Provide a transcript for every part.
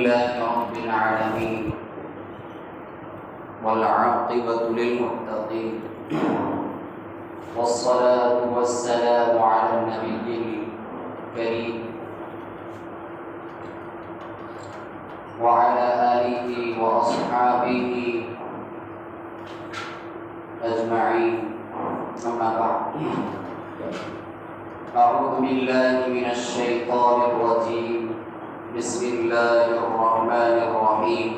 لله رب العالمين والعاقبة للمتقين والصلاة والسلام على النبي الكريم وعلى آله وأصحابه أجمعين. أما بعد، أعوذ بالله من الشيطان الرجيم. بسم الله الرحمن الرحيم.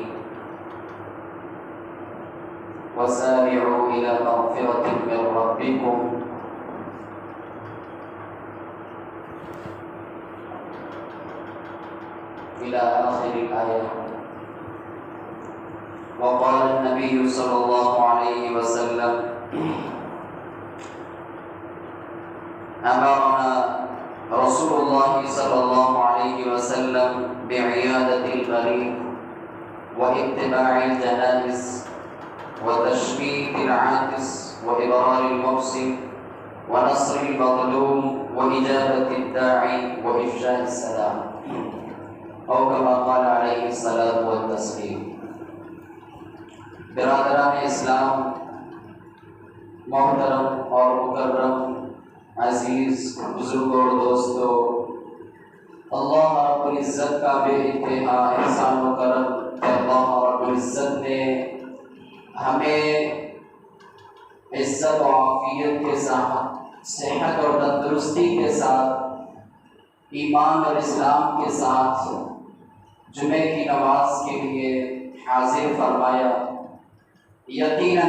وسارعوا إلى مغفرة من ربكم إلى آخر الآية. وقال النبي صلى الله عليه وسلم: أمرنا رسول الله صلى الله عليه وسلم بعيادة المريض واتباع الجنائز وتشميت العاطس وإبرار المبصر ونصر المظلوم وإجابة الداعي وإفشاء السلام، أو كما قال عليه الصلاة والتسليم. برادران اسلام، محترم اور مکرم عزیز بزرگوں اور دوستوں، اللہ رب العزت کا بے انتہا احسان و کرم کہ اللہ رب العزت نے ہمیں عزت و عافیت کے ساتھ، صحت اور تندرستی کے ساتھ، ایمان اور اسلام کے ساتھ جمعے کی نماز کے لیے حاضر فرمایا. یقیناً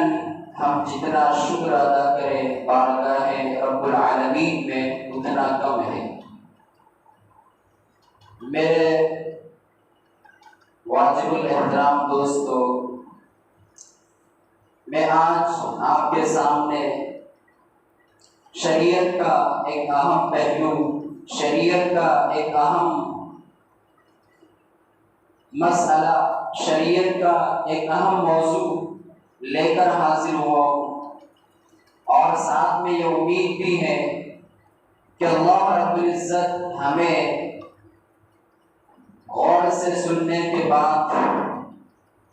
ہم جتنا شکر ادا کریں بارگاہ رب العالمین میں اتنا کم ہے. میرے واجب الاحترام دوستو، میں آج آپ کے سامنے شریعت کا ایک اہم پہلو، شریعت کا ایک اہم مسئلہ، شریعت کا ایک اہم موضوع لے کر حاضر ہوا ہوں، اور ساتھ میں یہ امید بھی ہے کہ اللہ رب العزت ہمیں غور سے سننے کے بعد،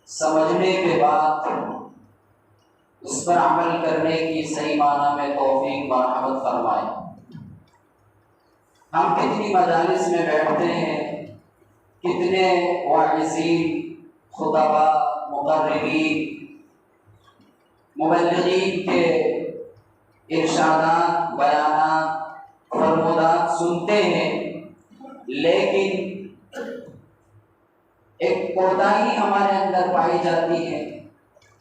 سمجھنے کے بعد اس پر عمل کرنے کی صحیح معنی میں توفیق مرحمت فرمائے. ہم کتنی مجالس میں بیٹھتے ہیں، کتنے واعظین، خطبا، مقررین، مبلغین کے ارشادات، بیانات، فرمودات سنتے ہیں، لیکن ایک کوتاہی ہمارے اندر پائی جاتی ہے،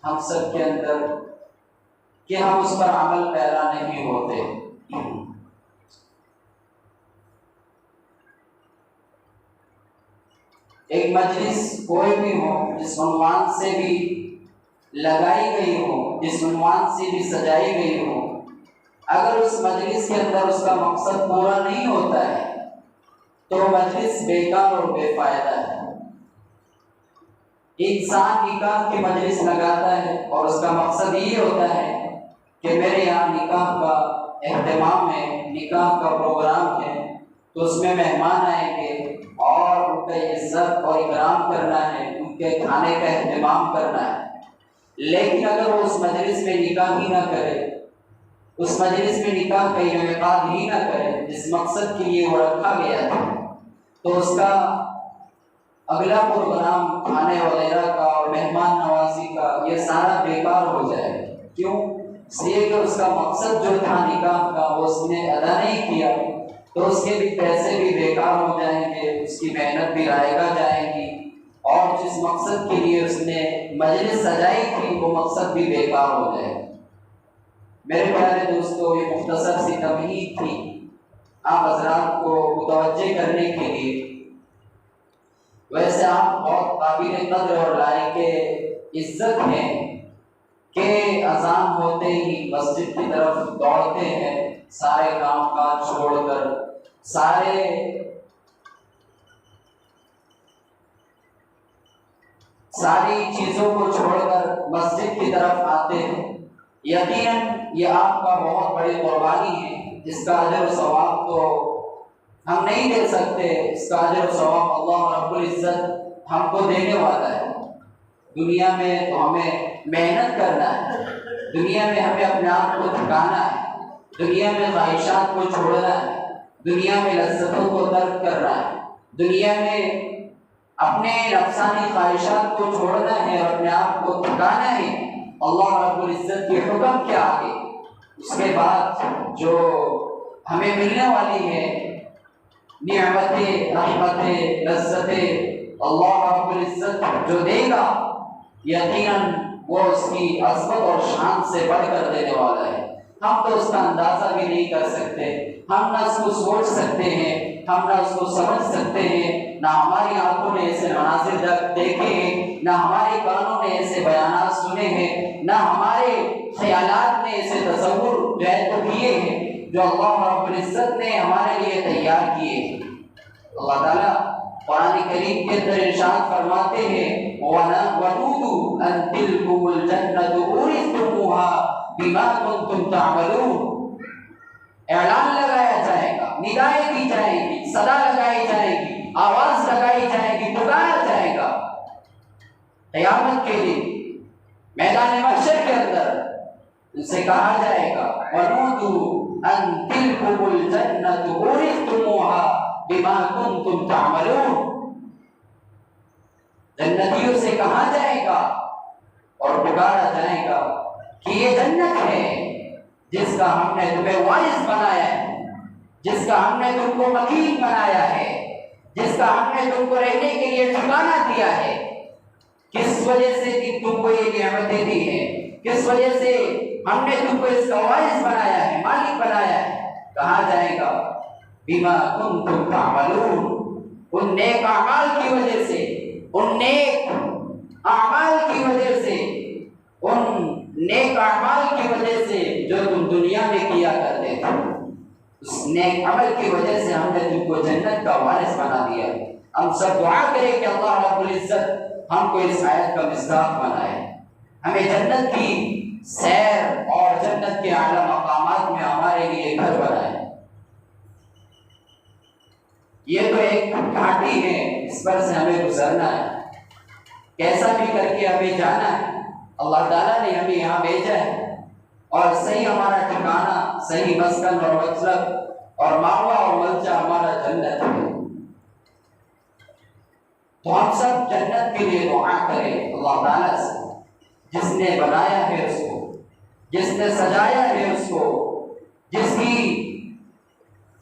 ہم سب کے اندر، کہ ہم اس پر عمل پیرا نہیں ہوتے. ایک مجلس کوئی بھی ہو، جس عنوان سے بھی لگائی گئی ہو، جس عنوان سے بھی سجائی گئی ہو، اگر اس مجلس کے اندر اس کا مقصد پورا نہیں ہوتا ہے تو مجلس بیکار اور بے فائدہ ہے. انسان نکاح کی مجلس لگاتا ہے اور اس کا مقصد یہ ہوتا ہے کہ میرے یہاں نکاح کا اہتمام ہے، نکاح کا پروگرام ہے، تو اس میں مہمان آئیں گے اور ان کا عزت اور اکرام کرنا ہے، ان کے کھانے کا اہتمام کرنا ہے. لیکن اگر وہ اس مجلس میں نکاح ہی نہ کرے، اس مجلس میں نکاح کا انعقاد ہی نہ کرے جس مقصد کے لیے وہ رکھا گیا تھا، تو اس کا اگلا پروگرام کھانے وغیرہ کا اور مہمان نوازی کا یہ سارا بیکار ہو جائے. کیوں؟ اس لیے کہ اس کا مقصد جو تھا نکاح کا وہ اس نے ادا نہیں کیا، تو اس کے بھی پیسے بھی بیکار ہو جائیں گے، اس کی محنت بھی رائگاں جائے گی، اور جس مقصد کے لیے اس نے مجلس سجائی تھی وہ مقصد بھی بیکار ہو جائے. میرے پیارے دوستو، یہ مختصر سی تمہید تھی آپ حضرات کو متوجہ کرنے کے لیے. ویسے آپ بہت قابل قدر اور لائق عزت ہیں کہ اذان ہوتے ہی مسجد کی طرف دوڑتے ہیں، سارے کام کاج چھوڑ کر، ساری چیزوں کو چھوڑ کر مسجد کی طرف آتے ہیں. یقیناً یہ آپ کا بہت بڑی قربانی ہے، اس کا اجر و ثواب تو ہم نہیں دے سکتے، اس کا اجر و ثواب اللہ رب العزت ہم کو دینے والا ہے۔ دنیا میں تو ہمیں محنت کرنا ہے، دنیا میں ہمیں اپنے آپ کو تھکانا ہے، دنیا میں خواہشات کو چھوڑنا ہے، دنیا میں لذتوں کو ترک کرنا ہے، دنیا میں اپنے نفسانی خواہشات کو چھوڑنا ہے اور اپنے آپ کو تھکانا ہے اللہ رب العزت کے حکم کے آگے۔ اس کے بعد جو ہمیں ملنے والی ہے نعمتیں، رحمتیں، لذتیں، اللہ رب العزت جو دے گا یقیناً وہ اس کی عظمت اور شان سے بڑھ کر دینے والا ہے۔ ہم تو اس کا اندازہ بھی نہیں کر سکتے، ہم نہ اس کو سوچ سکتے ہیں، ہم نہ اس کو سمجھ سکتے ہیں، نہ ہماری آنکھوں نے ایسے مناظر دیکھے ہیں، نہ ہمارے کانوں نے ایسے بیانات سنے ہیں، نہ ہمارے خیالات نے ایسے تصور جو ہے تو کیے ہیں جو اللہ رب العزت نے ہمارے لیے تیار کیے ہیں۔ اللہ تعالیٰ قرآن کریم کے اندر ارشاد فرماتے ہیں وَنُودُوا أَن تِلْكُمُ الْجَنَّةُ أُورِثْتُمُوهَا بِمَا كُنتُمْ تَعْمَلُونَ، اعلان لگایا جائے گا، ندائیں دی جائیں گی، صدا لگائی جائے گی، آواز لگائی جائے گی، پکارا جائے گا قیامت کے دن میدان محشر کے اندر ان سے کہا جائے گا وَنُودُوا أَن تِلْكُمُ الْجَنَّةُ أُورِثْتُمُوهَا بما کنتم تعملون، جنتیوں سے کہا جائے گا اور پکارا جائے گا کہ یہ جنت ہے جس کا ہم نے تمہیں وارث بنایا ہے، جس کا ہم نے تم کو مکین بنایا ہے، جس کا ہم نے تم کو رہنے کے لیے ٹھکانہ دیا ہے۔ کس وجہ سے کہ تم کو یہ نعمتیں دی ہیں، کس وجہ سے ہم نے تم کو اس کا وارث بنایا ہے، مالک بنایا ہے، کہا جائے گا بما کنتم تعملون، ان نیک اعمال کی وجہ سے، ان نیک اعمال کی وجہ سے، ان نیک اعمال کی وجہ سے جو تم دنیا میں کیا کرتے تھے، اس نیک عمل کی وجہ سے ہم نے تم کو جنت کا وارث بنا دیا۔ ہم سب دعا کریں کہ اللہ رب العزت ہم کو اس آیت کا مصداق بنائے، ہمیں جنت کی سیر اور جنت کے اعلیٰ مقامات میں ہمارے لیے گھر بنائے۔ یہ تو ایک گھاٹی ہے، اس پر سے ہمیں گزرنا ہے، کیسا بھی کر کے ہمیں جانا ہے۔ اللہ تعالیٰ نے ہمیں یہاں بھیجا ہے اور صحیح ہمارا ٹھکانہ، صحیح مسکن اور مطلب اور ماوا اور ملجا ہمارا جنت ہے۔ تو ہم سب جنت کے لیے دعا کریں اللہ تعالیٰ سے، جس نے بنایا ہے اس کو، جس نے سجایا ہے اس کو، جس کی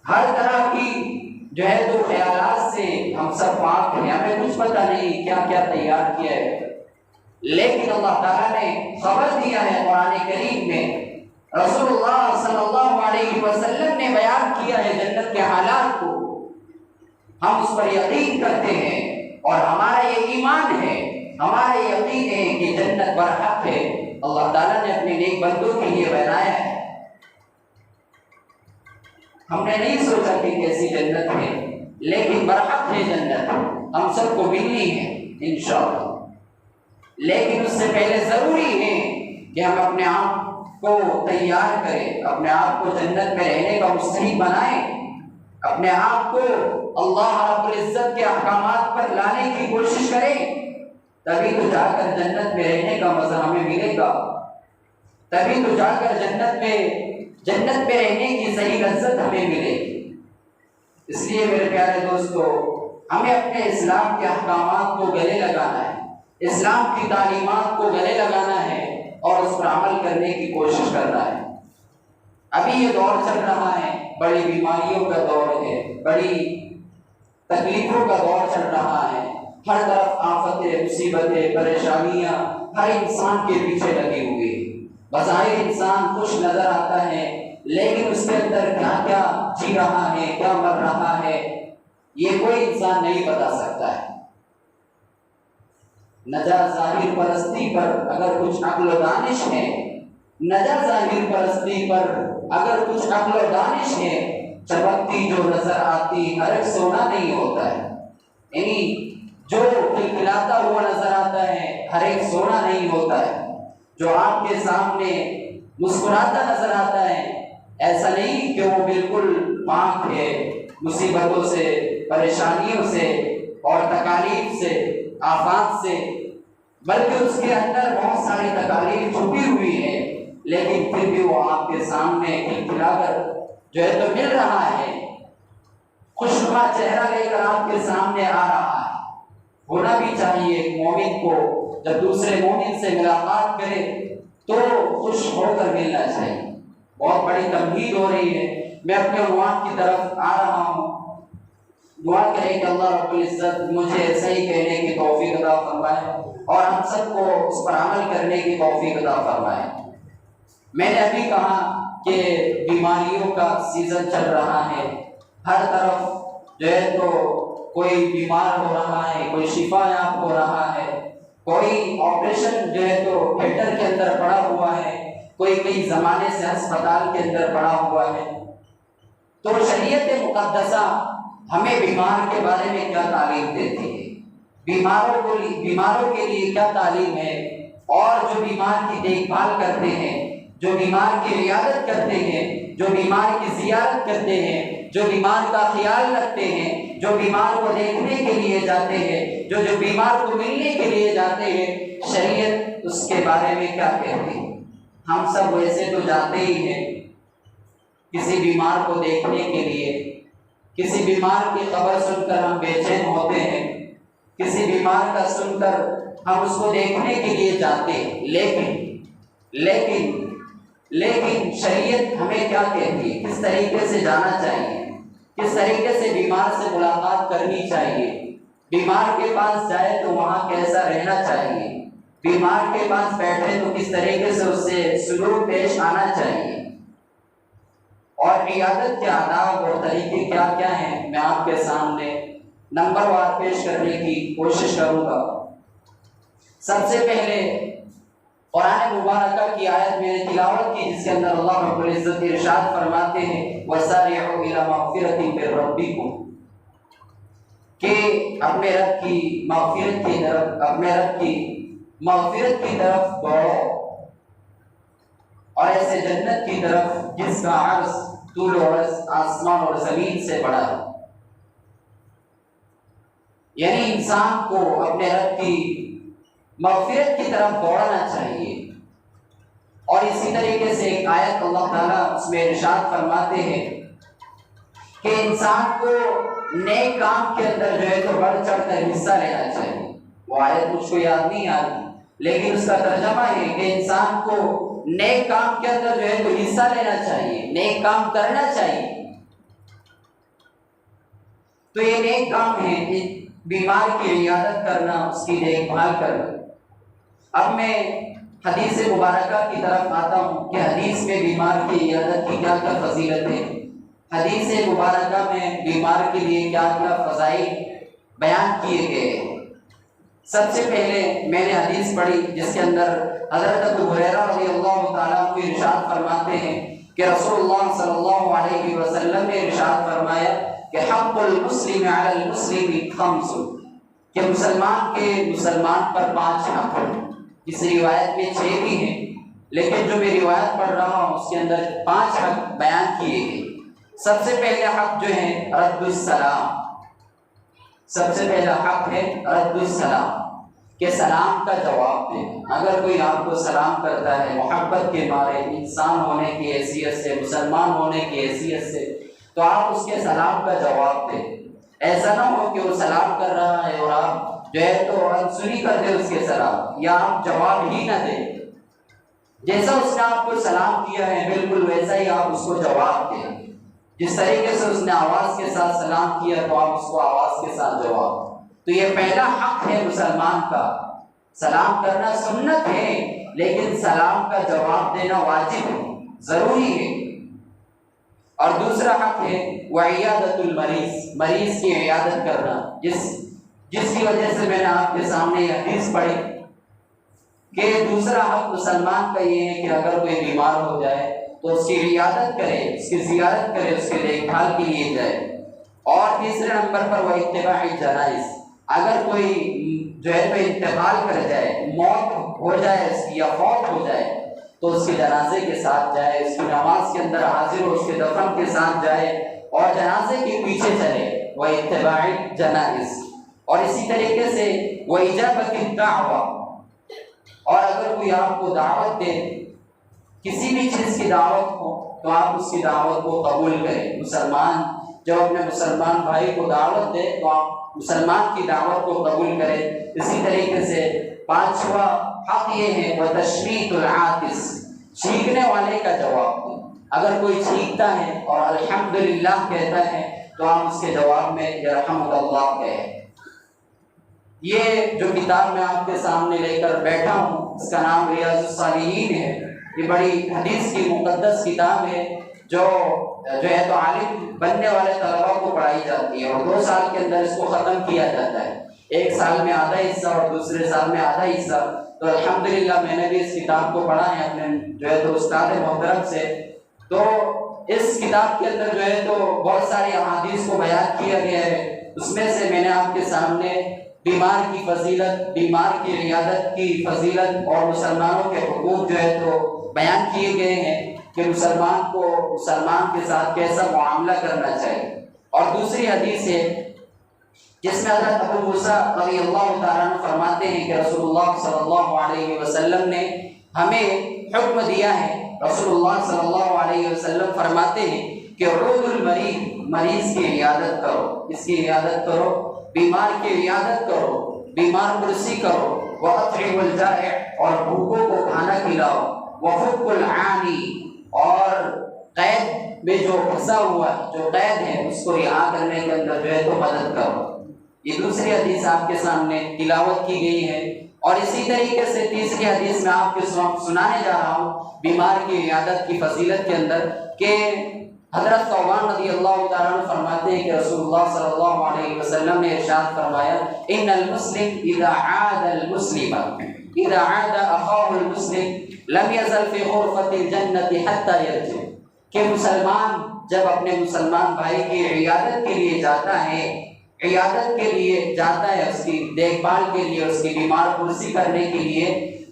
ہر طرح کی جو ہے تو خیالات سے ہم سب پاک ہیں، ہمیں کچھ پتہ نہیں کیا کیا تیار کیا ہے، لیکن اللہ تعالیٰ نے خبر دیا ہے قرآن کریم میں، رسول اللہ صلی اللہ علیہ وسلم نے بیان کیا ہے جنت کے حالات کو، ہم اس پر یقین کرتے ہیں اور ہمارا یہ ایمان ہے، ہمارا یقین ہے کہ جنت برحق ہے، اللہ تعالیٰ نے اپنے نیک بندوں کے لیے بنایا ہے۔ ہم نے نہیں سوچا کہ کیسی جنت ہے، لیکن برحق ہے جنت، ہم سب کو ملنی ہے انشاءاللہ، لیکن اس سے پہلے ضروری ہے کہ ہم اپنے آپ کو تیار کریں، اپنے آپ کو جنت میں رہنے کا مستحق بنائیں، اپنے آپ کو اللہ رب العزت کے احکامات پر لانے کی کوشش کریں، تبھی تو جا کر جنت میں رہنے کا مزہ ہمیں ملے گا، تبھی تو جا کر جنت میں رہنے کی صحیح لذت ہمیں ملے گی۔ اس لیے میرے پیارے دوستو، ہمیں اپنے اسلام کے احکامات کو گلے لگانا ہے، اسلام کی تعلیمات کو گلے لگانا ہے اور اس پر عمل کرنے کی کوشش کرنا ہے۔ ابھی یہ دور چل رہا ہے، بڑی بیماریوں کا دور ہے، بڑی تکلیفوں کا دور چل رہا ہے، ہر طرف آفتیں، مصیبتیں، پریشانیاں ہر انسان کے پیچھے لگی ہوئی ہیں۔ بظاہر انسان خوش نظر آتا ہے، لیکن اس کے اندر کیا کیا جی رہا ہے، کیا مر رہا ہے، یہ کوئی انسان نہیں بتا سکتا ہے۔ نجا ظاہر پرستی پر اگر کچھ عقل و دانش ہے، نجا ظاہر پرستی پر اگر کچھ عقل و دانش ہے، چمکتی جو نظر آتی ہر ایک سونا نہیں ہوتا ہے، یعنی جو کھلکھلاتا ہوا نظر آتا ہے ہر ایک سونا نہیں ہوتا ہے، جو آپ کے سامنے مسکراتا نظر آتا ہے ایسا نہیں کہ وہ بالکل پاک ہے مصیبتوں سے، پریشانیوں سے اور تکالیف سے، آفات سے، بلکہ اس کے اندر بہت ساری تکالیف چھپی ہوئی ہے، لیکن پھر بھی وہ آپ کے سامنے کھلکھلا کر جو ہے تو مل رہا ہے، خوشنما چہرہ لے کر آپ کے سامنے آ رہا ہے۔ ہونا بھی چاہیے ایک مومن کو جب دوسرے مومن سے ملاقات کرے تو خوش ہو کر ملنا چاہیے۔ بہت بڑی تمہید ہو رہی ہے، میں اپنے عنوان کی طرف آ رہا ہوں۔ دعا کریں کہ اللہ رب العزت مجھے صحیح کہنے کی توفیق عطا فرمائے اور ہم سب کو اس پر عمل کرنے کی توفیق عطا فرمائے۔ میں نے ابھی کہا کہ بیماریوں کا سیزن چل رہا ہے، ہر طرف جو ہے تو کوئی بیمار ہو رہا ہے، کوئی شفا یاب ہو رہا ہے، کوئی آپریشن جو ہے تو تھیٹر کے اندر پڑا ہوا ہے، کوئی کئی زمانے سے ہسپتال کے اندر پڑا ہوا ہے۔ تو شریعت مقدسہ ہمیں بیمار کے بارے میں کیا تعلیم دیتی ہے، بیماروں کے لیے کیا تعلیم ہے، اور جو بیمار کی دیکھ بھال کرتے ہیں، جو بیمار کی عیادت کرتے ہیں، جو بیمار کی زیارت کرتے ہیں، جو بیمار کا خیال رکھتے ہیں، جو بیمار کو دیکھنے کے لیے جاتے ہیں، جو بیمار کو ملنے کے لیے جاتے ہیں، شریعت اس کے بارے میں کیا کہتی ہے؟ ہم سب ویسے تو جاتے ہی ہیں کسی بیمار کو دیکھنے کے لیے، کسی بیمار کی خبر سن کر ہم بے چین ہوتے ہیں، کسی بیمار کا سن کر ہم اس کو دیکھنے کے لیے جاتے ہیں، لیکن شریعت ہمیں کیا کہتی ہے، کس طریقے سے جانا چاہیے، کس طریقے سے بیمار سے ملاقات کرنی چاہیے، بیمار کے پاس جائے تو وہاں کیسا رہنا چاہیے، بیمار کے پاس بیٹھے تو کس طریقے سے اس سے سلوک پیش آنا چاہیے، اور عیادت کے آداب اور طریقے کیا کیا ہیں، میں آپ کے سامنے نمبر وار پیش کرنے کی کوشش کروں گا۔ سب سے پہلے قرآن مبارکہ کی آیت میں نے تلاوت کی، جس کے اندر اللہ رب العزت ارشاد فرماتے ہیں وَسَارِعُوا إِلَىٰ مَغْفِرَةٍ مِّن رَّبِّكُمْ، کہ اپنے رب کی مغفرت کی طرف دوڑو، اور ایسے جنت کی طرف جس کا عرض طول و عرض آسمان اور زمین سے بڑا ہے۔ یعنی انسان کو اپنے رب کی مغفرت کی طرف دوڑنا چاہیے۔ اور اسی طریقے سے ایک آیت اللہ تعالیٰ اس میں ارشاد فرماتے ہیں کہ انسان کو نیک کام کے اندر جو ہے تو بڑھ چڑھ کر حصہ لینا چاہیے۔ وہ آیت مجھ کو یاد نہیں آتی، لیکن اس کا ترجمہ ہے کہ انسان کو نیک کام کے اندر جو ہے تو حصہ لینا چاہیے، نیک کام کرنا چاہیے۔ تو یہ نیک کام ہے بیمار کی عیادت کرنا، اس کی دیکھ بھال کرنا۔ اب میں حدیث مبارکہ کی طرف آتا ہوں کہ حدیث میں بیمار کی عیادت کی کیا کیا فضیلت ہے، حدیث مبارکہ میں بیمار کے لیے کیا کیا فضائل بیان کیے گئے ہیں۔ سب سے پہلے میں نے حدیث پڑھی جس کے اندر حضرت ابو ہریرہ رضی اللہ تعالیٰ عنہ ارشاد فرماتے ہیں کہ رسول اللہ صلی اللہ علیہ وسلم نے ارشاد فرمایا کہ حق المسلم علی المسلم خمس، کہ مسلمان پر 5 حق ہیں۔ اس روایت میں 6 بھی ہیں، لیکن جو میں روایت پڑھ رہا ہوں اس کے اندر 5 حق بیان کیے گئے۔ سب سے پہلے حق جو ہے رد السلام، سب سے پہلا حق ہے رد السلام، کہ سلام کا جواب دیں۔ اگر کوئی آپ کو سلام کرتا ہے محبت کے مارے، انسان ہونے کی حیثیت سے، مسلمان ہونے کی حیثیت سے، تو آپ اس کے سلام کا جواب دیں۔ ایسا نہ ہو کہ وہ سلام کر رہا ہے اور آپ جو ہے تو انسنی کر دیں اس کے سلام، یا آپ جواب ہی نہ دیں۔ جیسا اس نے آپ کو سلام کیا ہے بالکل ویسا ہی آپ اس کو جواب دیں۔ جس طریقے سے اس نے آواز کے ساتھ سلام کیا تو آپ اس کو آواز کے ساتھ جواب۔ تو یہ پہلا حق ہے مسلمان کا، سلام کرنا سنت ہے لیکن سلام کا جواب دینا واجب ہے، ضروری ہے۔ اور دوسرا حق ہے وعیادت المریض، مریض کی عیادت کرنا، جس کی وجہ سے میں نے آپ کے سامنے یہ حدیث پڑھی کہ دوسرا حق مسلمان کا یہ ہے کہ اگر کوئی بیمار ہو جائے تو اس کی عیادت کرے، اس کی زیارت کرے، اس کے دیکھ بھال کے لیے جائے۔ اور تیسرے نمبر پر وہ اتباع الجنائز، اگر کوئی جو ہے تو انتقال کر جائے، موت ہو جائے اس کی یا فوت ہو جائے تو اس کے جنازے کے ساتھ جائے، اس کی نماز کے اندر حاضر ہو، اس کے دفن کے ساتھ جائے اور جنازے کے پیچھے چلے، وہ اتباع الجنائز۔ اور اسی طریقے سے وإجابة الدعوة، اور اگر کوئی آپ کو دعوت دے کسی بھی چیز کی دعوت ہو تو آپ اس کی دعوت کو قبول کریں۔ مسلمان جب اپنے مسلمان بھائی کو دعوت دے تو آپ مسلمان کی دعوت کو قبول کریں۔ اسی طریقے سے پانچواں حق یہ ہے وتشمیت العاطس، چھینکنے والے کا جواب دیں۔ اگر کوئی چھینکتا ہے اور الحمدللہ کہتا ہے تو آپ اس کے جواب میں یرحمک اللہ کہیں۔ یہ جو کتاب میں آپ کے سامنے لے کر بیٹھا ہوں اس کا نام ریاض الصالحین ہے۔ یہ بڑی حدیث کی مقدس کتاب ہے جو ہے تو عالم بننے والے طلباء کو پڑھائی جاتی ہے، اور 2 سال کے اندر اس کو ختم کیا جاتا ہے، 1 سال میں آدھا حصہ اور دوسرے سال میں آدھا حصہ۔ تو الحمدللہ میں نے بھی اس کتاب کو پڑھا ہے اپنے جو ہے تو استاد محترم سے۔ تو اس کتاب کے اندر جو ہے تو بہت ساری احادیث کو بیان کیا گیا ہے، اس میں سے میں نے آپ کے سامنے بیمار کی فضیلت، بیمار کی عیادت کی فضیلت اور مسلمانوں کے حقوق جو ہے تو بیان کیے گئے ہیں کہ مسلمان کو مسلمان کے ساتھ کیسا معاملہ کرنا چاہیے۔ اور دوسری حدیث ہے جس میں حضرت ابو موسیٰ رضی اللہ تعالیٰ عنہ فرماتے ہیں کہ رسول اللہ صلی اللہ علیہ وسلم نے ہمیں حکم دیا ہے۔ رسول اللہ صلی اللہ علیہ وسلم فرماتے ہیں کہ عود المریض، مریض کی عیادت کرو، اس کی عیادت کرو، بیمار کی عیادت کرو، بیمار پرسی کرو، وَأَطْعِمُ الْجَائِعَ، اور بھوکوں کو کھانا کھلاؤ، وَفُكُّ الْعَانِي، اور قید میں جو پھنسا ہوا جو قید ہے اس کو رہا کرنے کے اندر جو ہے تو مدد کرو۔ یہ دوسری حدیث آپ کے سامنے تلاوت کی گئی ہے۔ اور اسی طریقے سے تیسری حدیث میں آپ کے سنانے جا رہا ہوں بیمار کی عیادت کی فضیلت کے اندر کہ حضرت ثوبان رضی اللہ تعالیٰ عنہ فرماتے ہیں کہ رسول اللہ صلی اللہ علیہ وسلم نے ارشاد فرمایا ان المسلم اذا عاد المسلم اذا عاد اخاه المسلم لم يزل في غرفة الجنة حتى يرجع، کہ مسلمان جب اپنے مسلمان بھائی کی عیادت کے لیے جاتا ہے، عیادت کے لیے جاتا ہے، اس کی دیکھ بھال کے لیے، اس کی بیمار پرسی کرنے کے لیے،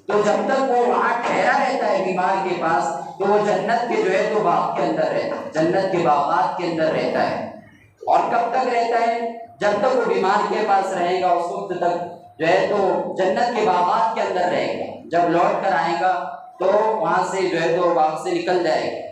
تو جب تک وہ وہاں ٹھہرا رہتا ہے بیمار کے پاس تو وہ جنت کے جو ہے تو باغ کے اندر رہتا ہے، جنت کے باغات کے اندر رہتا ہے۔ اور کب تک رہتا ہے؟ جب تک وہ بیمار کے پاس رہے گا اس وقت تک جو ہے تو جنت کے باغات کے اندر رہے گا۔ جب لوٹ کر آئے گا تو وہاں سے جو ہے تو باغ سے نکل جائے گا۔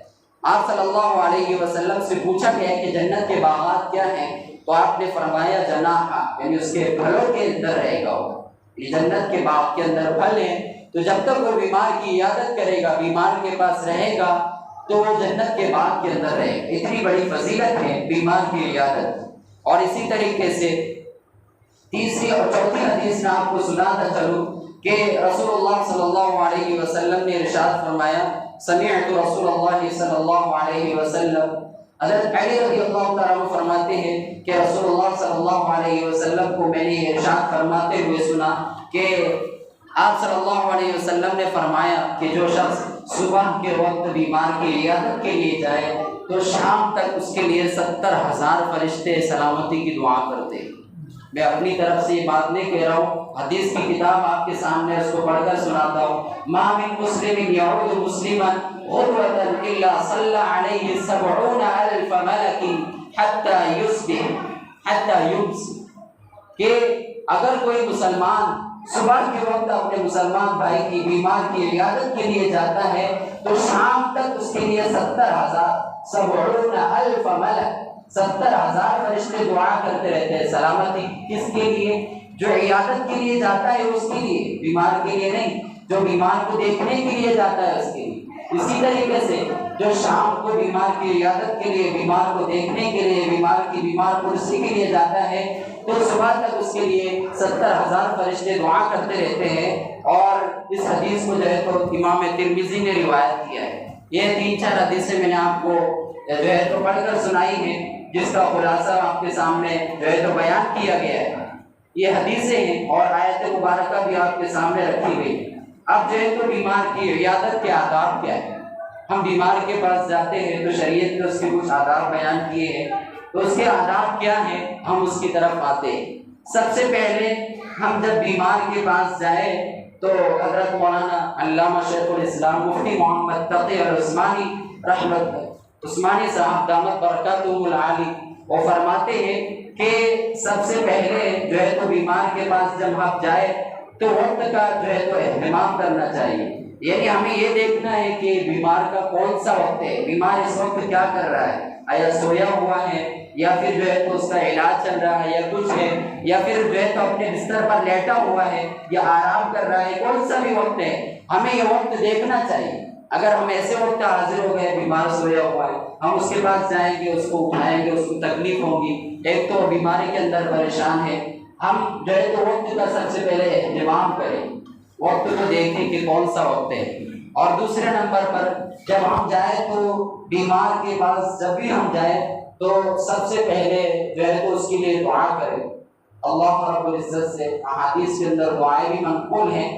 آپ صلی اللہ علیہ وسلم سے پوچھا گیا کہ جنت کے باغات کیا ہیں، تو آپ نے فرمایا جناحہ، یعنی اس کے پھلوں کے اندر رہے گا وہ، یہ جنت کے باغ کے اندر پھل ہیں۔ تو جب تک وہ بیمار کی عیادت کرے گا، بیمار کے پاس رہے گا تو وہ جنت کے باغ کے اندر رہے گا۔ اتنی بڑی فضیلت ہے بیمار کی عیادت۔ اور اسی طریقے سے تیسری اور چوتھی حدیث میں آپ کو سناتا چلوں کہ رسول اللہ صلی اللہ علیہ وسلم نے ارشاد فرمایا سمعت رسول اللہ صلی اللہ علیہ وسلم، حضرت علی رضی اللہ تعالیٰ عنہ فرماتے ہیں کہ رسول اللہ صلی اللہ علیہ وسلم کو میں نے ارشاد فرماتے ہوئے سنا کہ آپ صلی اللہ علیہ وسلم نے فرمایا کہ جو شخص صبح کے وقت بیمار کی عیادت کے لیے جائے تو شام تک اس کے لیے 70,000 فرشتے سلامتی کی دعا کرتے ہیں۔ میں اپنی طرف سے یہ بات نہیں کہہ رہا ہوں، حدیث کی کتاب آپ کے سامنے اس کو پڑھ کر سناتا ہوں۔ ما من مسلم یعود مسلما غدوة الا صلى عليه 70,000 ملك حتى يصبح حتى يمسي، کہ اگر کوئی مسلمان صبح کے وقت اپنے مسلمان بھائی کی بیمار کی عیادت کے لیے جاتا ہے تو شام تک اس کے لیے 70,000 ملک 70,000 فرشتے دعا کرتے رہتے ہیں سلامتی۔ کس کے لیے؟ جو عیادت کے لیے جاتا ہے اس کے لیے، بیمار کے لیے نہیں، جو بیمار کو دیکھنے کے لیے جاتا ہے اس کے لیے۔ اسی طریقے سے جو شام کو بیمار کی عیادت کے لیے، بیمار کو دیکھنے کے لیے، بیمار کی بیمار پرسی کے لیے جاتا ہے تو صبح تک اس کے لیے 70,000 فرشتے دعا کرتے رہتے ہیں۔ اور اس حدیث کو جو ہے تو امام ترمذی نے روایت کیا ہے۔ یہ 3-4 حدیثیں میں نے آپ کو جو ہے تو پڑھ کر سنائی ہیں جس کا خلاصہ آپ کے سامنے جو ہے تو بیان کیا گیا ہے۔ یہ حدیثیں ہیں اور آیت مبارکہ بھی آپ کے سامنے رکھی گئی۔ اب جو ہے تو بیمار کی عیادت کے آداب کیا ہے؟ ہم بیمار کے پاس جاتے ہیں تو شریعت نے اس کے کچھ آداب بیان کیے ہیں، تو اس کے آداب کیا ہیں ہم اس کی طرف آتے ہیں۔ سب سے پہلے ہم جب بیمار کے پاس جائیں تو حضرت مولانا علامہ شیخ الاسلام مفتی محمد تقی العثمانی رحمت عثمانی صاحب دامت برکاتہم العالی وہ فرماتے ہیں کہ سب سے پہلے جو ہے تو بیمار کے پاس جب آپ جائے تو وقت کا جو ہے تو اہتمام کرنا چاہیے، یعنی ہمیں یہ دیکھنا ہے کہ بیمار کا کون سا وقت ہے، بیمار اس وقت کیا کر رہا ہے، آیا سویا ہوا ہے یا پھر جو ہے تو اس کا علاج چل رہا ہے یا کچھ ہے، یا پھر جو ہے تو اپنے بستر پر لیٹا ہوا ہے یا آرام کر رہا ہے، کون سا بھی وقت ہے ہمیں یہ وقت دیکھنا چاہیے۔ اگر ہم ایسے وقت حاضر ہو گئے بیمار سویا ہوا ہے، ہم اس کے پاس جائیں گے، اس کو اٹھائیں گے، اس کو تکلیف ہوگی، ایک تو بیماری کے اندر پریشان ہے، ہم جو ہے تو وقت کا سب سے پہلے اہتمام کریں، وقت کو دیکھیں کہ کون سا وقت ہے۔ اور دوسرے نمبر پر جب ہم جائیں تو بیمار کے پاس جب بھی ہم جائیں تو سب سے پہلے جو ہے تو اس کے لیے دعا کریں۔ اللہ رب العزت سے احادیث کے اندر دعائیں بھی منقول ہیں،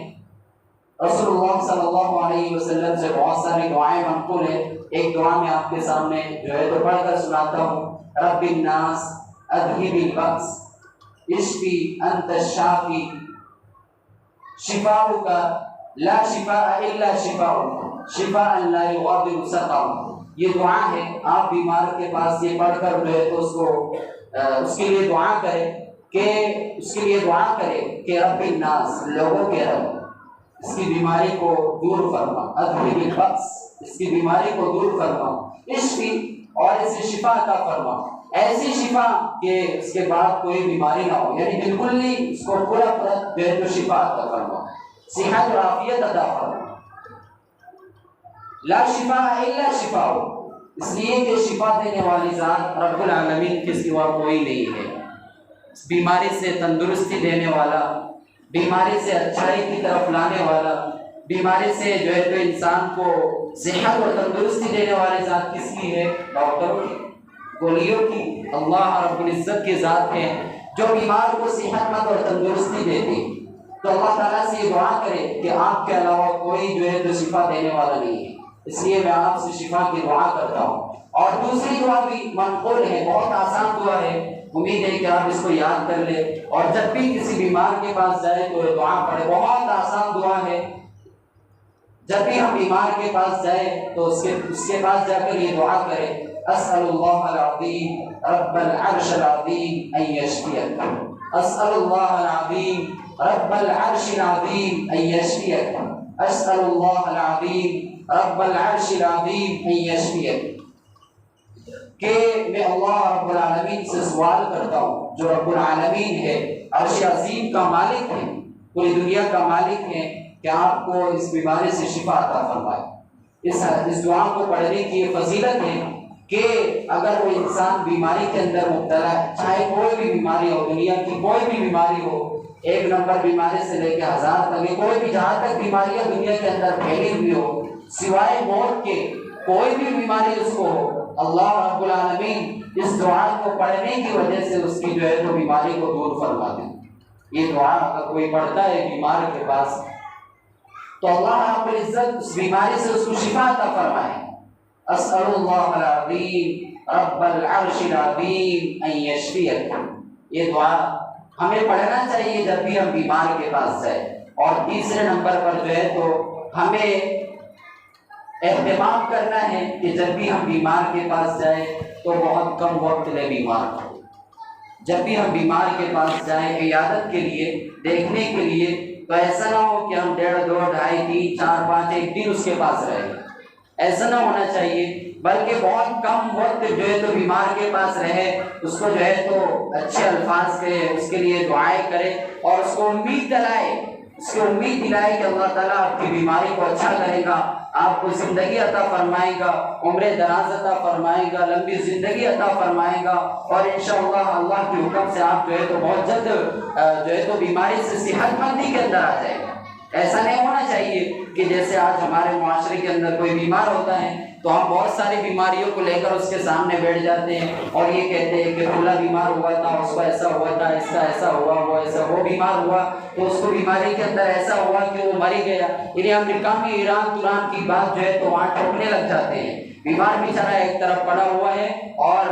رسول اللہ صلی اللہ علیہ وسلم سے بہت ساری دعائیں منقول ہیں۔ ایک دعا میں آپ کے سامنے جو ہے تو پڑھ کر سناتا ہوں۔ رب الناس اذهب البأس اشفی انت الشافی شفاؤک لا شفاء الا شفاؤک شفاء لا یغادر سقما۔ یہ دعا ہے، آپ بیمار کے پاس یہ پڑھ کر جو ہے تو اس کے لیے دعا کریں کہ رب الناس، لوگوں کے رب، اس کی بیماری کو دور فرما، اذهب البأس، اس کی بیماری کو دور فرما، اشفی، اور اسے شفا عطا فرما، ایسی شفا کہ اس کے بعد کوئی بیماری نہ ہو، یعنی بالکل نہیں، اس کو پورا جو ہے تو شفا عطا فرما، صحت اور عافیت عطا فرما۔ لا شفاء الا شفاؤ، اس لیے کہ شفا دینے والی ذات رب العالمین کے سوا کوئی نہیں ہے، بیماری سے تندرستی دینے والا، بیماری سے اچھائی کی طرف لانے والا، بیماری سے جو ہے تو انسان کو صحت اور تندرستی دینے والی ذات کس کی ہے؟ ڈاکٹروں کی، گولیوں کی؟ اللہ رب العزت کی ذات ہے جو بیمار کو صحت مند اور تندرستی دیتی۔ تو اللہ تعالیٰ سے یہ دعا کرے کہ آپ کے علاوہ کوئی جو ہے تو شفا دینے والا نہیں ہے، اس لیے میں آپ سے شفا کی دعا کرتا ہوں۔ اور دوسری دعا بھی منقول ہے، بہت آسان دعا ہے، امید ہے کہ آپ اس کو یاد کر لیں، اور جب بھی کسی بیمار کے پاس جائے تو یہ دعا پڑھے، بہت آسان دعا ہے۔ جب بھی ہم بیمار کے پاس جائیں تو اس کے پاس جا کر یہ دعا کریں، اسأل اللہ العظیم رب العرش العظیم ان یشفیک، اسأل اللہ العظیم رب العرش العظیم ان یشفیک، اسأل اللہ العظیم رب العرش العظیم ان یشفیک، کہ میں اللہ رب العالمین سے سوال کرتا ہوں جو رب العالمین ہے، عرش عظیم کا مالک ہے، پوری دنیا کا مالک ہے، کہ آپ کو اس بیماری سے شفا عطا فرمائے۔ اس دعا کو پڑھنے کی یہ فضیلت ہے کہ اگر وہ انسان بیماری کے اندر مبتلا ہے، چاہے کوئی بھی بیماری ہو، دنیا کی کوئی بھی بیماری ہو، 1 نمبر بیماری سے لے کے 1000 تک، کوئی بھی جہاں تک بیماریاں دنیا کے اندر پھیلی ہوئی ہو، سوائے موت کے کوئی بھی بیماری اس کو ہو، اللہ رب العالمین اس دعا کو پڑھنے کی وجہ سے اس کی جو ہے تو بیماری کو دور فرما دیں۔ یہ دعا اگر کوئی پڑھتا ہے بیمار کے پاس تو اللہ رب العزت اس بیماری سے اس کو شفا عطا فرمائے۔ اسأل اللہ العظیم رب العرش العظیم ان یشفیک، یہ دعا ہمیں پڑھنا چاہیے جب بھی ہم بیمار کے پاس جائیں۔ اور تیسرے نمبر پر جو ہے تو ہمیں اہتمام کرنا ہے کہ جب بھی ہم بیمار کے پاس جائیں تو بہت کم وقت لے بیمار کو، جب بھی ہم بیمار کے پاس جائیں عیادت کے لیے، دیکھنے کے لیے، تو ایسا نہ ہو کہ ہم 1.5 2 2.5 3 4 5 1 دن اس کے پاس رہیں، ایسا نہ ہونا چاہیے، بلکہ بہت کم وقت جو ہے تو بیمار کے پاس رہے، اس کو جو ہے تو اچھے الفاظ کہے، اس کے لیے دعائیں کرے، اور اس کو امید دلائے کہ اللہ تعالیٰ آپ کی بیماری کو اچھا کرے گا، آپ کو زندگی عطا فرمائے گا، عمر دراز عطا فرمائے گا، لمبی زندگی عطا فرمائے گا، اور انشاءاللہ اللہ کے حکم سے آپ جو ہے تو بہت جلد جو ہے تو بیماری سے صحت مندی کے اندر آ جائے گا۔ ایسا نہیں ہونا چاہیے کہ جیسے آج ہمارے معاشرے کے اندر کوئی بیمار ہوتا ہے تو ہم بہت ساری بیماریوں کو لے کر اس کے سامنے بیٹھ جاتے ہیں اور یہ کہتے ہیں کہ فلاں بیمار ہوا تھا، اس کو ایسا ہوا تھا، اس کا ایسا ہوا، وہ ایسا، وہ بیمار ہوا تو اس کو بیماری کے اندر ایسا ہوا کہ وہ مر ہی گیا، یعنی ہم نکامی ایران توران کی بات جو ہے تو وہاں ٹھوکنے لگ جاتے ہیں۔ بیمار بیچارہ ایک طرف پڑا ہوا ہے اور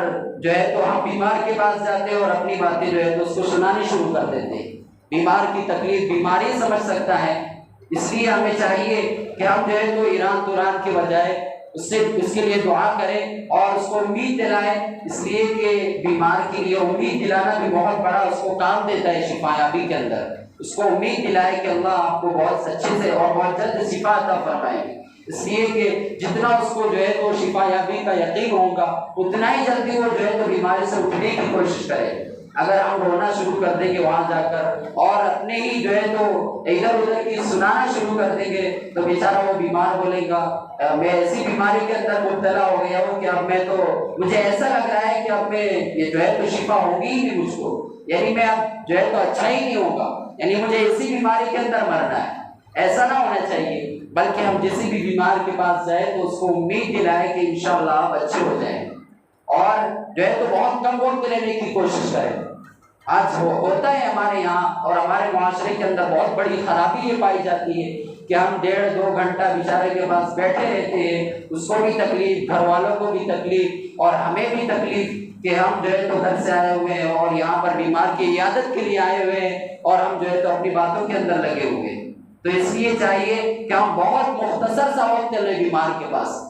جو ہے تو ہم بیمار کے پاس جاتے ہیں اور اپنی باتیں جو ہے تو اس کو سنانی شروع کر دیتے ہیں۔ بیمار کی تکلیف بیماری سمجھ سکتا ہے، اس لیے ہمیں چاہیے کہ ہم جو ہے تو ایران توران کے بجائے اس کے لیے دعا کریں اور اس کو امید دلائیں، اس لیے کہ بیمار کے لیے امید دلانا بھی بہت بڑا اس کو کام دیتا ہے شفا یابی کے اندر۔ اس کو امید دلائے کہ اللہ آپ کو بہت اچھے سے اور بہت جلد شفا عطا فرمائے، اس لیے کہ جتنا اس کو جو ہے تو شفا یابی کا یقین ہوگا اتنا ہی جلدی وہ جو ہے تو بیماری سے اٹھنے کی کوشش کرے۔ اگر ہم رونا شروع کر دیں گے وہاں جا کر اور اپنے ہی جو ہے تو ادھر ادھر کی سنانا شروع کر دیں گے تو بیچارہ وہ بیمار بولے گا میں ایسی بیماری کے اندر مبتلا ہو گیا ہوں کہ اب میں تو مجھے ایسا لگ رہا ہے کہ اب میں یہ جو ہے تو شفا ہوگی ہی نہیں مجھ کو، یعنی میں اب جو ہے تو اچھا ہی نہیں ہوگا، یعنی مجھے اسی بیماری کے اندر مرنا ہے۔ ایسا نہ ہونا چاہیے، بلکہ ہم جسی بھی بیمار کے پاس جائیں تو اس کو امید دلائیں کہ انشاءاللہ آپ اچھے ہو جائیں اور جو ہے تو بہت کم وقت لینے کی کوشش کریں۔ آج ہوتا ہے ہمارے یہاں اور ہمارے معاشرے کے اندر بہت بڑی خرابی یہ پائی جاتی ہے کہ ہم 1.5-2 گھنٹہ بیچارے کے پاس بیٹھے رہتے ہیں، اس کو بھی تکلیف، گھر والوں کو بھی تکلیف اور ہمیں بھی تکلیف کہ ہم جو ہے تو گھر سے آئے ہوئے ہیں اور یہاں پر بیمار کی عیادت کے لیے آئے ہوئے ہیں اور ہم جو ہے تو اپنی باتوں کے اندر لگے ہوئے ہیں۔ تو اس لیے چاہیے کہ ہم بہت مختصر سا وقت لیں بیمار کے پاس،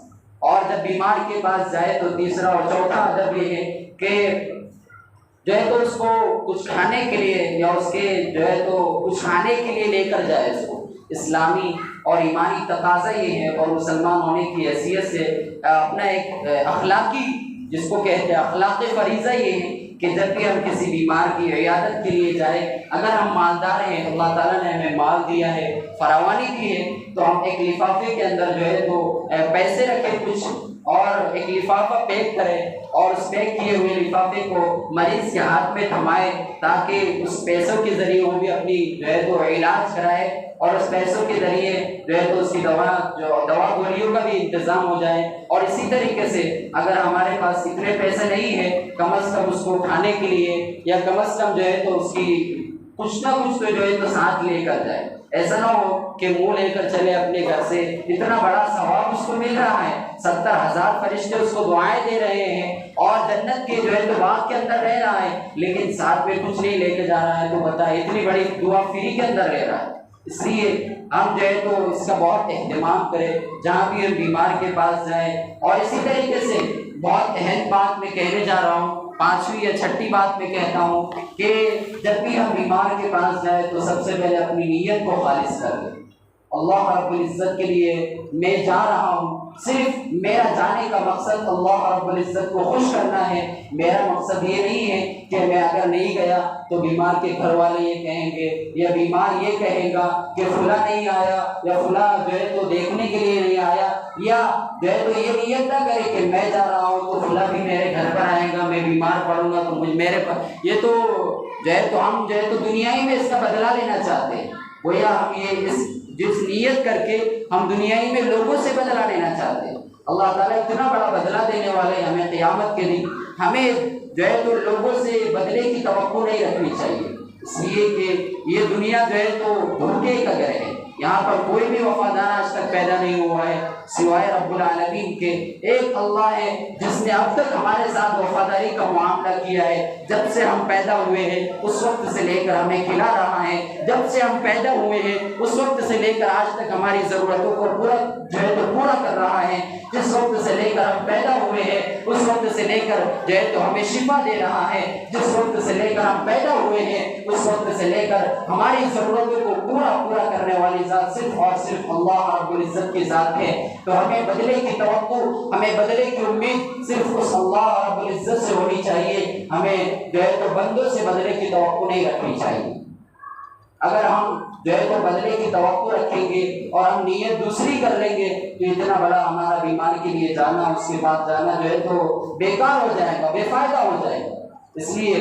اور جب بیمار کے پاس جائے تو تیسرا اور چوتھا ادب یہ ہے کہ جو ہے تو اس کو کچھ کھانے کے لیے یا اس کے جو ہے تو کچھ کھانے کے لیے لے کر جائے اس کو۔ اسلامی اور ایمانی تقاضا یہ ہے اور مسلمان ہونے کی حیثیت سے اپنا ایک اخلاقی جس کو کہتے ہیں اخلاقی فریضہ یہ ہے کہ جب بھی ہم کسی بیمار کی عیادت کے لیے جائیں، اگر ہم مالدار ہیں، اللہ تعالیٰ نے ہمیں مال دیا ہے، فراوانی دی ہے، تو ہم ایک لفافے کے اندر جو ہے تو پیسے رکھیں کچھ اور ایک لفافہ پیک کریں اور اس پیک کیے ہوئے لفافے کو مریض کے ہاتھ میں تھمائے تاکہ اس پیسوں کے ذریعے وہ بھی اپنی جو ہے تو علاج کرائے اور اس پیسوں کے ذریعے جو ہے تو اس کی دوا گولیوں کا بھی انتظام ہو جائے۔ اور اسی طریقے سے اگر ہمارے پاس اتنے پیسے نہیں ہیں، کم از کم اس کو کھانے کے لیے یا کم از کم جو ہے تو اس کی کچھ نہ کچھ تو جو ہے تو ساتھ لے کر جائے۔ ایسا نہ ہو کہ منہ لے کر چلے اپنے گھر سے، اتنا بڑا ثواب اس کو مل رہا ہے، 70,000 فرشتے اس کو دعائیں دے رہے ہیں اور جنت کے جو ہے تو باغ کے اندر رہ رہا ہے، لیکن ساتھ میں کچھ نہیں لے کے جا رہا ہے، تو بتائے اتنی بڑی دعا فری کے اندر رہ رہا ہے۔ اس لیے ہم جو ہے تو اس کا بہت اہتمام کریں جہاں بھی ہم بیمار کے پاس جائیں۔ اور اسی طریقے سے بہت اہم بات میں کہنے جا رہا ہوں، 5ویں یا 6ٹھی بات میں کہتا ہوں کہ جب بھی ہم بیمار کے پاس جائیں تو سب سے پہلے اپنی نیت کو خالص کر لیں۔ اللہ رب العزت کے لیے میں جا رہا ہوں، صرف میرا جانے کا مقصد اللہ رب العزت کو خوش کرنا ہے، میرا مقصد یہ نہیں ہے کہ میں اگر نہیں گیا تو بیمار کے گھر والے یہ کہیں گے یا بیمار یہ کہے گا کہ فلاں نہیں آیا یا فلاں جو ہے تو دیکھنے کے لیے نہیں آیا، یا جو ہے تو یہ نیت نہ کرے کہ میں جا رہا ہوں تو فلاں بھی میرے گھر پر آئے گا، میں بیمار پڑوں گا تو میرے پر یہ تو جو ہے تو ہم جو ہے تو دنیا ہی میں اس کا بدلہ لینا چاہتے ہیں، گویا ہم یہ جس نیت کر کے ہم دنیائی میں لوگوں سے بدلہ لینا چاہتے ہیں، اللہ تعالیٰ اتنا بڑا بدلہ دینے والے ہمیں قیامت کے دن، ہمیں جو ہے تو لوگوں سے بدلے کی توقع نہیں رکھنی چاہیے، اس لیے کہ یہ دنیا جو ہے تو دھوکے کا گھر ہے، یہاں پر کوئی بھی وفادار آج تک پیدا نہیں ہوا ہے سوائے رب العالمین کے۔ ایک اللہ ہے جس نے اب تک ہمارے ساتھ وفاداری کا معاملہ کیا ہے، جب سے ہم پیدا ہوئے ہیں اس وقت سے لے کر ہمیں کھلا رہا ہے، جب سے ہم پیدا ہوئے ہیں اس وقت سے لے کر آج تک ہماری ضرورتوں کو پورا کر رہا ہے، جس وقت سے لے کر ہم پیدا ہوئے ہیں اس وقت سے لے کر جو ہے تو ہمیں شفا دے رہا ہے، جس وقت سے لے کر ہم پیدا ہوئے ہیں اس وقت سے لے کر ہماری ضرورتوں کو پورا کرنے والی ذات صرف اور صرف اللہ رب العزت کی ذات ہے۔ تو ہمیں بدلے کی توقع، ہمیں بدلے کی امید صرف اس اللہ رب العزت سے ہونی چاہیے، ہمیں جو ہے تو بندوں سے بدلے کی توقع نہیں رکھنی چاہیے۔ اگر ہم جو ہے تو بدلے کی توقع رکھیں گے اور ہم نیت دوسری کر لیں گے تو اتنا بڑا ہمارا بیمار کے لیے جانا، اس کے بعد جانا جو ہے تو بیکار ہو جائے گا، بے فائدہ ہو جائے گا۔ اس لیے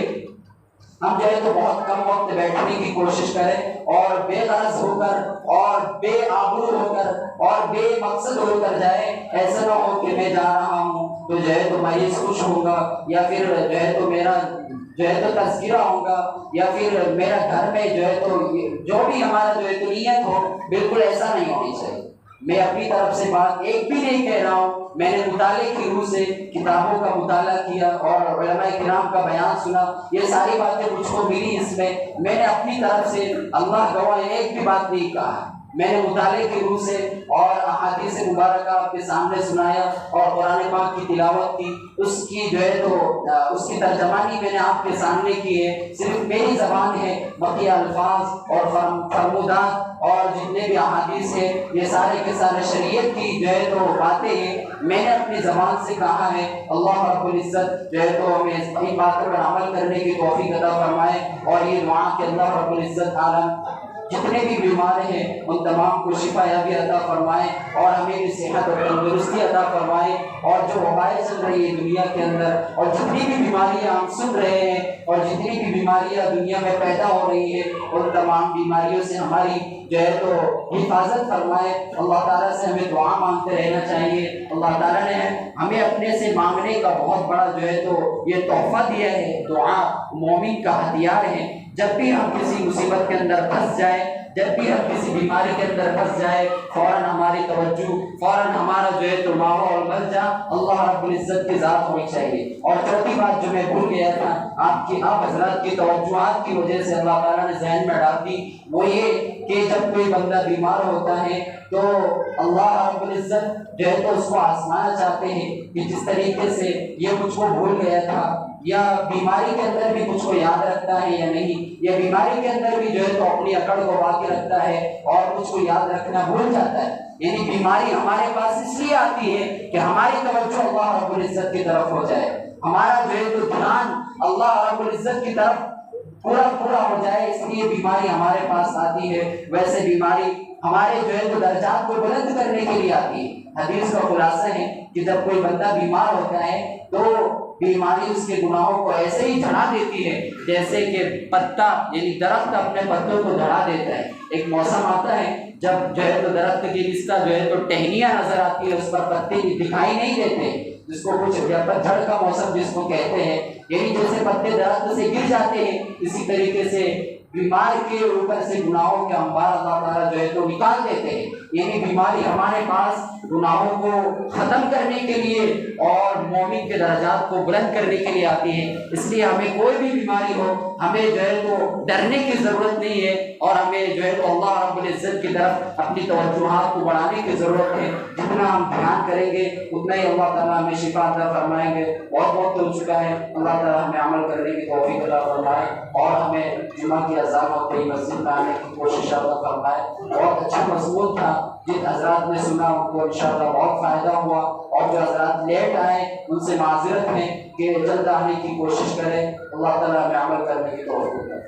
ہم جو ہے تو بہت کم وقت بیٹھنے کی کوشش کریں اور بے غرض ہو کر اور بے آبرو ہو کر اور بے مقصد ہو کر جائے۔ ایسا نہ ہو کہ میں جا رہا ہوں تو جو ہے تو مریض خوش ہوگا یا پھر جو ہے تو میرا جو ہے تو تذکرہ ہوگا یا پھر میرا گھر میں جو ہے تو جو بھی ہمارا جو ہے تو نیت ہو، بالکل ایسا نہیں ہونی چاہیے۔ میں اپنی طرف سے بات ایک بھی نہیں کہہ رہا ہوں، میں نے مطالعے کی روح سے کتابوں کا مطالعہ کیا اور علماء کرام کا بیان سنا، یہ ساری باتیں مجھ کو ملی، اس میں میں نے اپنی طرف سے اللہ گواہ ایک بھی بات نہیں کہا، میں نے مطالعے کی روح سے اور احادیث مبارکہ آپ کے سامنے سنایا اور قرآن پاک کی تلاوت کی، اس کی جو ہے تو اس کی ترجمانی میں نے آپ کے سامنے کی ہے۔ صرف میری زبان ہے، بقیہ الفاظ اور فرمودات اور جتنے بھی احادیث ہیں یہ سارے کے سارے شریعت کی جو ہے تو باتیں ہیں، میں نے اپنی زبان سے کہا ہے۔ اللہ رب العزت جو ہے تو ہمیں ان باتوں پر عمل کرنے کی توفیق عطا فرمائے، اور یہ دعا کہ اللہ رب العزت عالم جتنے بھی بیمار ہیں ان تمام کو شفا یابی عطا فرمائے، اور ہمیں بھی صحت اور تندرستی عطا فرمائے، اور جو وبائیں چل رہی ہے دنیا کے اندر، اور جتنی بھی بیماریاں ہم سن رہے ہیں اور جتنی بھی بیماریاں دنیا میں پیدا ہو رہی ہیں ان تمام بیماریوں سے ہماری جو ہے تو حفاظت فرمائے۔ اللہ تعالیٰ سے ہمیں دعا مانگتے رہنا چاہیے۔ اللہ تعالیٰ نے ہمیں اپنے سے مانگنے کا بہت بڑا جو ہے تو یہ تحفہ دیا ہے۔ دعا مومن کا ہتھیار ہے۔ جب بھی ہم کسی مصیبت کے اندر پھنس جائیں، جب بھی ہم کسی بیماری کے اندر پھنس جائے، فوراً ہماری توجہ، فوراً ہمارا جو ہے تو ماحول بن جا اللہ رب العزت کی ذات ہونی چاہیے۔ اور چوتھی بات جو میں بھول گیا تھا، آپ حضرات کی توجہات کی وجہ سے اللہ تعالیٰ نے ذہن میں ڈال دی، وہ یہ کہ جب کوئی بندہ بیمار ہوتا ہے تو اللہ رب العزت جو ہے تو اس کو آزمانا چاہتے ہیں کہ جس طریقے سے یہ مجھ کو بھول گیا تھا، یا بیماری کے اندر بھی مجھ کو یاد رکھتا ہے یا نہیں، یا بیماری کے اندر بھی جو ہے تو اپنی اکڑ کو باقی رکھتا ہے اور مجھ کو یاد رکھنا بھول جاتا ہے۔ یعنی بیماری ہمارے پاس اس لیے آتی ہے کہ ہماری توجہ اللہ رب العزت کی طرف ہو جائے، ہمارا جو ہے تو دھیان اللہ رب العزت کی طرف پورا ہو جائے، اس لیے بیماری ہمارے پاس آتی ہے۔ ویسے بیماری ہمارے جو ہے تو درجات کو بلند کرنے کے لیے آتی ہے۔ حدیث کا خلاصہ ہے کہ جب کوئی بندہ بیمار ہوتا ہے تو بیماری اس کے گناہوں کو ایسے ہی جھڑا دیتی ہے جیسے کہ پتا یعنی درخت اپنے پتوں کو جھڑا دیتا ہے۔ ایک موسم آتا ہے جب جو ہے تو درخت کی رشتہ جو ہے تو ٹہنیاں نظر آتی ہے، اس پر پتے دکھائی نہیں دیتے، جس کو کچھ پتجھڑ کا موسم جس کو کہتے ہیں، یعنی جیسے پتے درخت سے گر جاتے ہیں اسی طریقے سے بیمار کے اوپر سے گناہوں کے انبار اللہ تعالیٰ جو ہے تو نکال دیتے ہیں۔ یعنی بیماری ہمارے پاس گناہوں کو ختم کرنے کے لیے اور مومن کے درجات کو بلند کرنے کے لیے آتی ہے۔ اس لیے ہمیں کوئی بھی بیماری ہو ہمیں جو ہے تو ڈرنے کی ضرورت نہیں ہے، اور ہمیں جو ہے تو اللہ رب العزت کی طرف اپنی توجہات کو بڑھانے کی ضرورت ہے۔ جتنا ہم دھیان کریں گے اتنا ہی اللہ تعالیٰ ہمیں شفا عطا فرمائیں گے۔ بہت وقت ہو چکا ہے، اللہ تعالیٰ ہمیں عمل کرنے کی توفیق عطا فرمائے، اور ہمیں جمعہ کی اذان ہوتے ہی مسجد میں آنے کی کوشش عطا فرمائے۔ بہت اچھا مضمون تھا، جن حضرات نے سنا ان کو انشاءاللہ بہت فائدہ ہوا، اور جو حضرات لیٹ آئے ان سے معذرت ہے کہ جلد آنے کی کوشش کریں۔ اللہ تعالیٰ ہمیں عمل کرنے کی توفیق دے۔